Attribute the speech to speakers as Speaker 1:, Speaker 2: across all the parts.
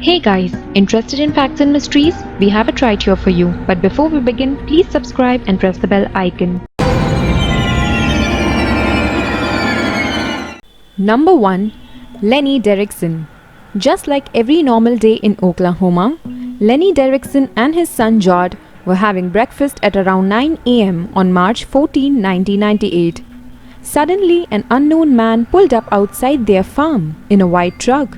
Speaker 1: Hey guys, interested in facts and mysteries? We have it right here for you. But before we begin, please subscribe and press the bell icon.
Speaker 2: Number 1. Lennie Dirickson. Just like every normal day in Oklahoma, Lennie Derrickson and his son Jod were having breakfast at around 9 a.m. on March 14, 1998. Suddenly, an unknown man pulled up outside their farm in a white truck.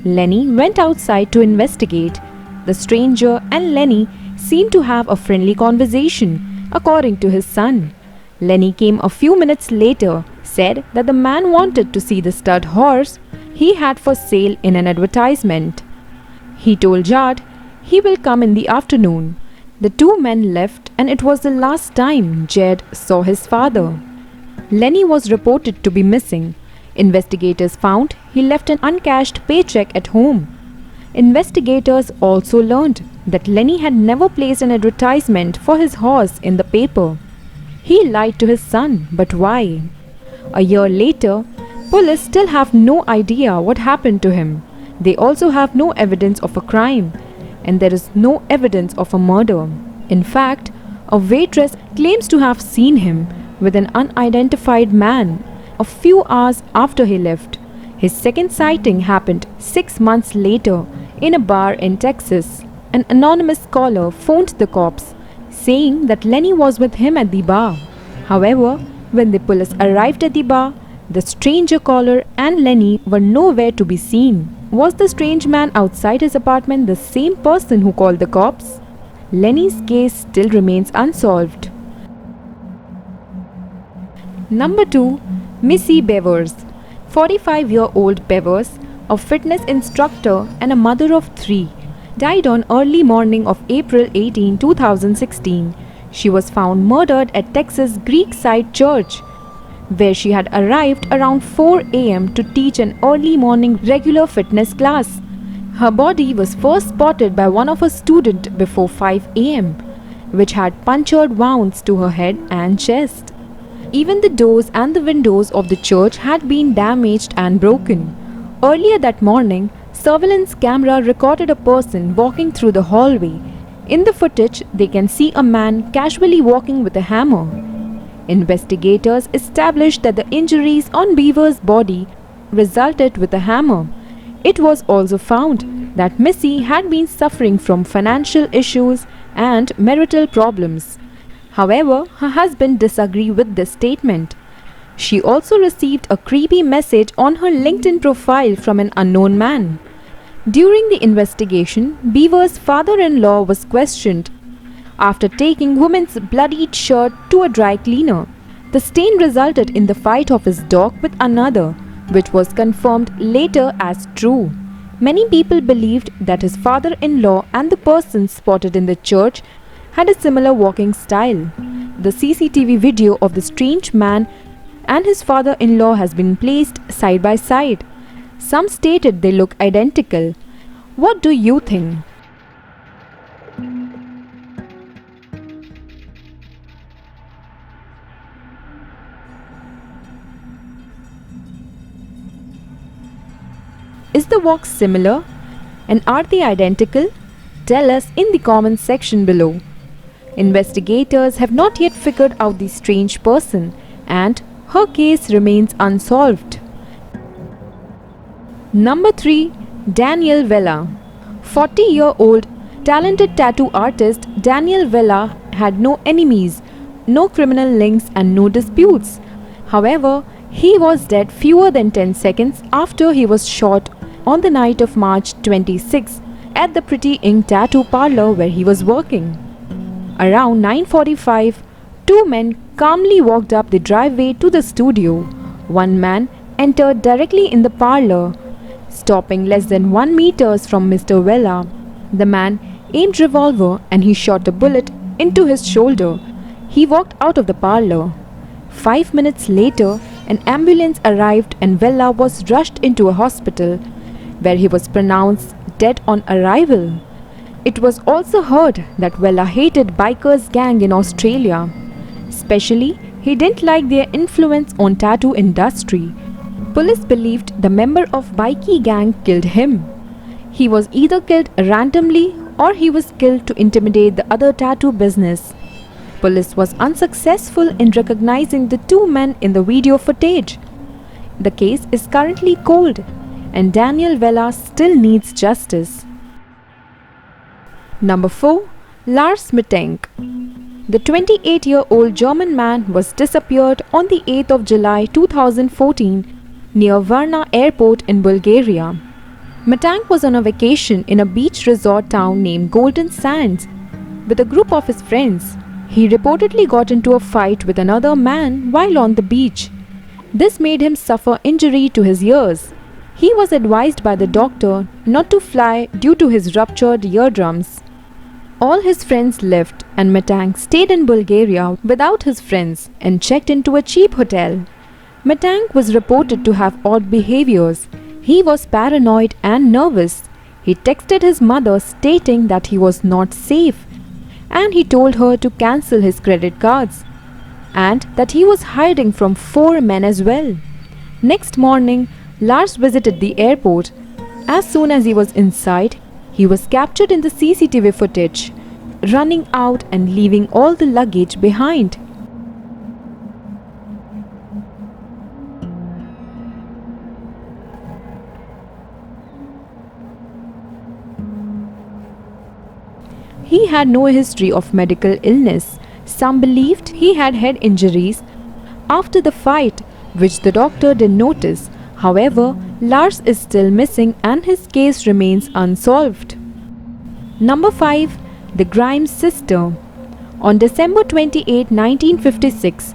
Speaker 2: Lennie went outside to investigate. The stranger and Lennie seemed to have a friendly conversation, according to his son. Lennie came a few minutes later, said that the man wanted to see the stud horse he had for sale in an advertisement. He told Jad he will come in the afternoon. The two men left, and it was the last time Jed saw his father. Lennie was reported to be missing. Investigators found he left an uncashed paycheck at home. Investigators also learned that Lennie had never placed an advertisement for his horse in the paper. He lied to his son, but why? A year later, police still have no idea what happened to him. They also have no evidence of a crime, and there is no evidence of a murder. In fact, a waitress claims to have seen him with an unidentified man a few hours after he left. His second sighting happened 6 months later in a bar in Texas. An anonymous caller phoned the cops, saying that Lennie was with him at the bar. However, when the police arrived at the bar, the stranger caller and Lennie were nowhere to be seen. Was the strange man outside his apartment the same person who called the cops? Lennie's case still remains unsolved. Number 2. Missy Bevers. 45-year-old Bevers, a fitness instructor and a mother of 3, died on early morning of April 18, 2016. She was found murdered at Texas Creekside Church, where she had arrived around 4 a.m. to teach an early morning regular fitness class. Her body was first spotted by one of her students before 5 a.m., which had punctured wounds to her head and chest. Even the doors and the windows of the church had been damaged and broken. Earlier that morning, surveillance camera recorded a person walking through the hallway. In the footage, they can see a man casually walking with a hammer. Investigators established that the injuries on Beaver's body resulted with a hammer. It was also found that Missy had been suffering from financial issues and marital problems. However, her husband disagreed with this statement. She also received a creepy message on her LinkedIn profile from an unknown man. During the investigation, Beaver's father-in-law was questioned. After taking woman's bloodied shirt to a dry cleaner, the stain resulted in the fight of his dog with another, which was confirmed later as true. Many people believed that his father-in-law and the person spotted in the church had a similar walking style. The CCTV video of the strange man and his father-in-law has been placed side by side. Some stated they look identical. What do you think? Is the walk similar? And are they identical? Tell us in the comments section below. Investigators have not yet figured out the strange person, and her case remains unsolved. Number 3. Daniel Vela. 40-year-old talented tattoo artist Daniel Vela had no enemies, no criminal links and no disputes. However, he was dead fewer than 10 seconds after he was shot on the night of March 26 at the Pretty Ink tattoo parlor where he was working. Around 9:45, two men calmly walked up the driveway to the studio. One man entered directly in the parlor, stopping less than 1 meter from Mr. Vela. The man aimed revolver and he shot a bullet into his shoulder. He walked out of the parlor. 5 minutes later, an ambulance arrived and Vela was rushed into a hospital, where he was pronounced dead on arrival. It was also heard that Vela hated bikers gang in Australia. Especially, he didn't like their influence on tattoo industry. Police believed the member of bikie gang killed him. He was either killed randomly or he was killed to intimidate the other tattoo business. Police was unsuccessful in recognizing the two men in the video footage. The case is currently cold and Daniel Vela still needs justice. Number 4. Lars Metten. The 28-year-old German man was disappeared on the 8th of July 2014 near Varna airport in Bulgaria. Metten was on a vacation in a beach resort town named Golden Sands with a group of his friends. He reportedly got into a fight with another man while on the beach. This made him suffer injury to his ears. He was advised by the doctor not to fly due to his ruptured eardrums. All his friends left and Metten stayed in Bulgaria without his friends and checked into a cheap hotel. Metten was reported to have odd behaviors. He was paranoid and nervous. He texted his mother stating that he was not safe and he told her to cancel his credit cards and that he was hiding from 4 men as well. Next morning, Lars visited the airport. As soon as he was inside, he was captured in the CCTV footage, running out and leaving all the luggage behind. He had no history of medical illness. Some believed he had head injuries after the fight, which the doctor didn't notice. However, Lars is still missing and his case remains unsolved. Number 5. The Grimes sister. On December 28, 1956,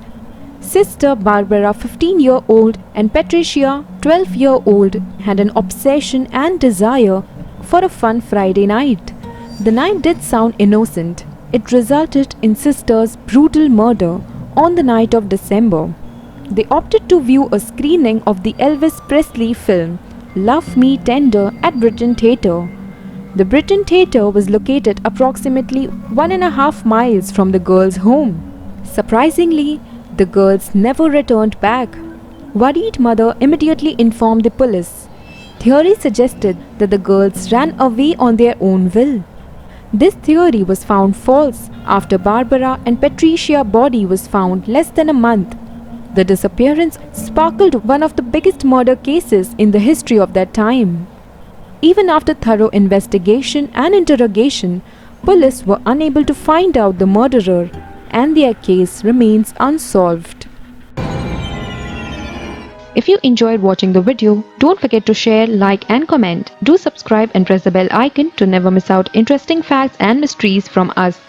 Speaker 2: sister Barbara, 15-year-old, and Patricia, 12-year-old, had an obsession and desire for a fun Friday night. The night did sound innocent. It resulted in sister's brutal murder on the night of December. They opted to view a screening of the Elvis Presley film Love Me Tender at Britain Theatre. The Britain Theatre was located approximately 1.5 miles from the girls' home. Surprisingly, the girls never returned back. Worried mother immediately informed the police. Theory suggested that the girls ran away on their own will. This theory was found false after Barbara and Patricia's body was found less than a month. The disappearance sparkled one of the biggest murder cases in the history of that time. Even after thorough investigation and interrogation, police were unable to find out the murderer and their case remains unsolved.
Speaker 1: If you enjoyed watching the video, don't forget to share, like and comment. Do subscribe and press the bell icon to never miss out interesting facts and mysteries from us.